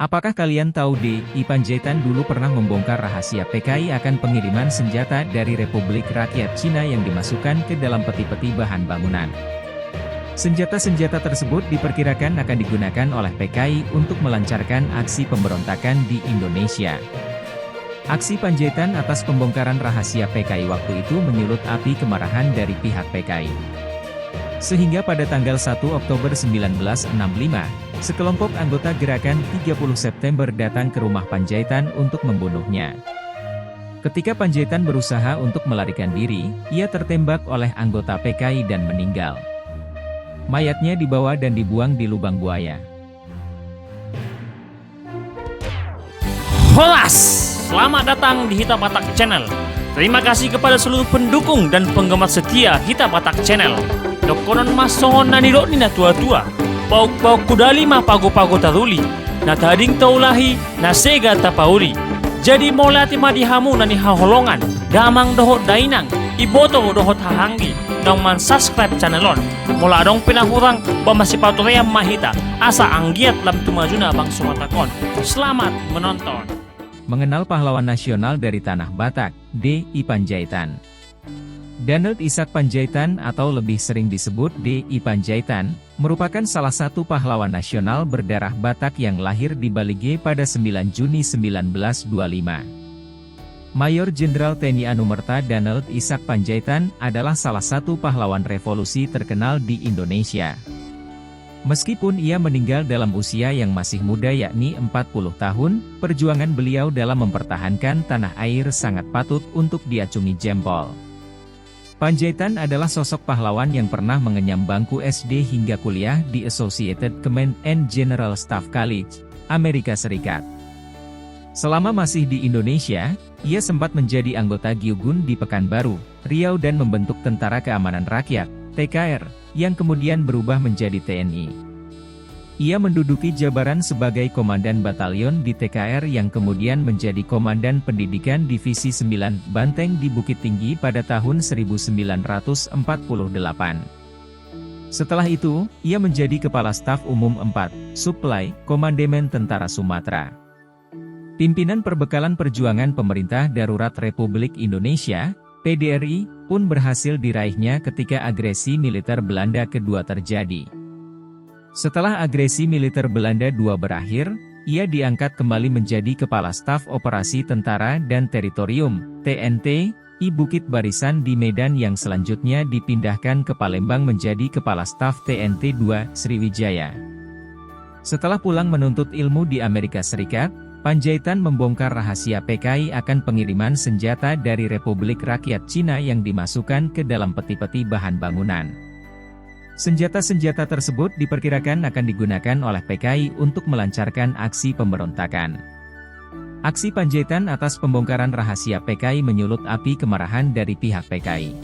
Apakah kalian tahu DI Panjaitan dulu pernah membongkar rahasia PKI akan pengiriman senjata dari Republik Rakyat Cina yang dimasukkan ke dalam peti-peti bahan bangunan? Senjata-senjata tersebut diperkirakan akan digunakan oleh PKI untuk melancarkan aksi pemberontakan di Indonesia. Aksi Panjaitan atas pembongkaran rahasia PKI waktu itu menyulut api kemarahan dari pihak PKI. Sehingga pada tanggal 1 Oktober 1965, sekelompok anggota gerakan 30 September datang ke rumah Panjaitan untuk membunuhnya. Ketika Panjaitan berusaha untuk melarikan diri, ia tertembak oleh anggota PKI dan meninggal. Mayatnya dibawa dan dibuang di lubang buaya. Holas! Selamat datang di Hitam Batak Channel. Terima kasih kepada seluruh pendukung dan penggemar setia Hitam Batak Channel. Dokonon masongon na niro ni na tua-tua. Pauk-pauk kudali ma pago-pago taruli. Na tading taulahi na sega tapauli. Jadi molati madihamu na ni haholongan. Damang dohot dainang. Iboto dohot hahanggi. Dong man subscribe channelon. Mula dong pinahurang pamasipatuream mahita. Asa anggiat lam tumajuna bang sumatakon. Selamat menonton. Mengenal pahlawan nasional dari tanah Batak, DI Panjaitan. Danelt Ishak Panjaitan atau lebih sering disebut DI Panjaitan, merupakan salah satu pahlawan nasional berdarah Batak yang lahir di Balige pada 9 Juni 1925. Mayor Jenderal TNI Anumerta Danelt Ishak Panjaitan adalah salah satu pahlawan revolusi terkenal di Indonesia. Meskipun ia meninggal dalam usia yang masih muda yakni 40 tahun, perjuangan beliau dalam mempertahankan tanah air sangat patut untuk diacungi jempol. Panjaitan adalah sosok pahlawan yang pernah mengenyam bangku SD hingga kuliah di Associated Command and General Staff College, Amerika Serikat. Selama masih di Indonesia, ia sempat menjadi anggota Gyugun di Pekanbaru, Riau dan membentuk Tentara Keamanan Rakyat, TKR, yang kemudian berubah menjadi TNI. Ia menduduki jabatan sebagai Komandan Batalion di TKR yang kemudian menjadi Komandan Pendidikan Divisi 9 Banteng di Bukit Tinggi pada tahun 1948. Setelah itu, ia menjadi Kepala Staf Umum 4, Supply, Komandemen Tentara Sumatera. Pimpinan Perbekalan Perjuangan Pemerintah Darurat Republik Indonesia, PDRI, pun berhasil diraihnya ketika agresi militer Belanda kedua terjadi. Setelah agresi militer Belanda II berakhir, ia diangkat kembali menjadi Kepala Staf Operasi Tentara dan Teritorium, TNT, I Bukit Barisan di Medan yang selanjutnya dipindahkan ke Palembang menjadi Kepala Staf TNT II, Sriwijaya. Setelah pulang menuntut ilmu di Amerika Serikat, Panjaitan membongkar rahasia PKI akan pengiriman senjata dari Republik Rakyat Cina yang dimasukkan ke dalam peti-peti bahan bangunan. Senjata-senjata tersebut diperkirakan akan digunakan oleh PKI untuk melancarkan aksi pemberontakan. Aksi Panjaitan atas pembongkaran rahasia PKI menyulut api kemarahan dari pihak PKI.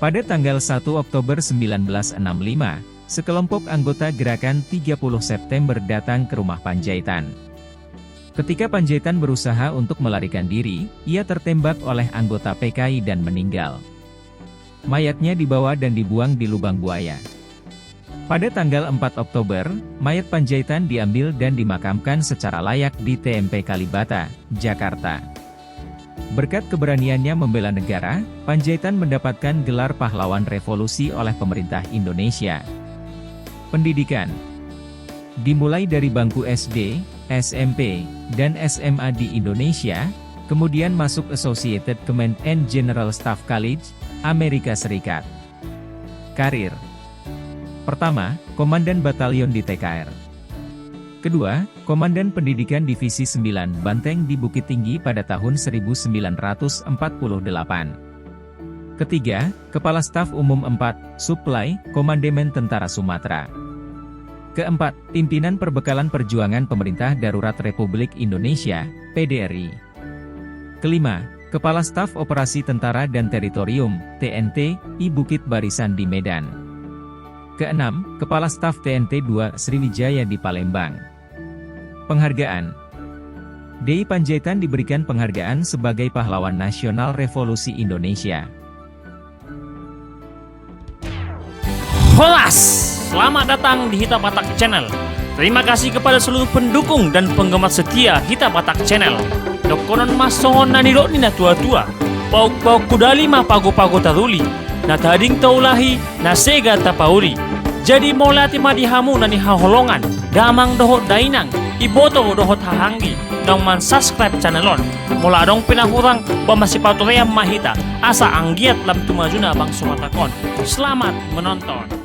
Pada tanggal 1 Oktober 1965, sekelompok anggota gerakan 30 September datang ke rumah Panjaitan. Ketika Panjaitan berusaha untuk melarikan diri, ia tertembak oleh anggota PKI dan meninggal. Mayatnya dibawa dan dibuang di lubang buaya. Pada tanggal 4 Oktober, mayat Panjaitan diambil dan dimakamkan secara layak di TMP Kalibata, Jakarta. Berkat keberaniannya membela negara, Panjaitan mendapatkan gelar pahlawan revolusi oleh pemerintah Indonesia. Pendidikan dimulai dari bangku SD, SMP, dan SMA di Indonesia, kemudian masuk Associated Command and General Staff College, Amerika Serikat. Karir: pertama, Komandan Batalion di TKR. Kedua, Komandan Pendidikan Divisi 9 Banteng di Bukit Tinggi pada tahun 1948. Ketiga, Kepala Staf Umum 4, Supply, Komandemen Tentara Sumatera. Keempat, Pimpinan Perbekalan Perjuangan Pemerintah Darurat Republik Indonesia, PDRI. Kelima, Kepala Staf Operasi Tentara dan Teritorium, TNT, I Bukit Barisan di Medan. Keenam, Kepala Staf TNT II Sriwijaya di Palembang. Penghargaan: DI Panjaitan diberikan penghargaan sebagai Pahlawan Nasional Revolusi Indonesia. Holas! Selamat datang di Hitam Batak Channel. Terima kasih kepada seluruh pendukung dan penggemar setia Hita Batak Channel. Dokonon masongon na niro ni na tua-tua. Pauk-pauk kudali ma pago-pago taruli. Na tading taulahi na sega tapauri. Jadi molati madihamu na ni haholongan. Damang dohot dainang. Iboto dohot hahanggi. Dong man subscribe channelon. Mula dong pinahurang pamasipatuream mahita. Asa anggiat lam tumajuna bang sumatakon. Selamat menonton.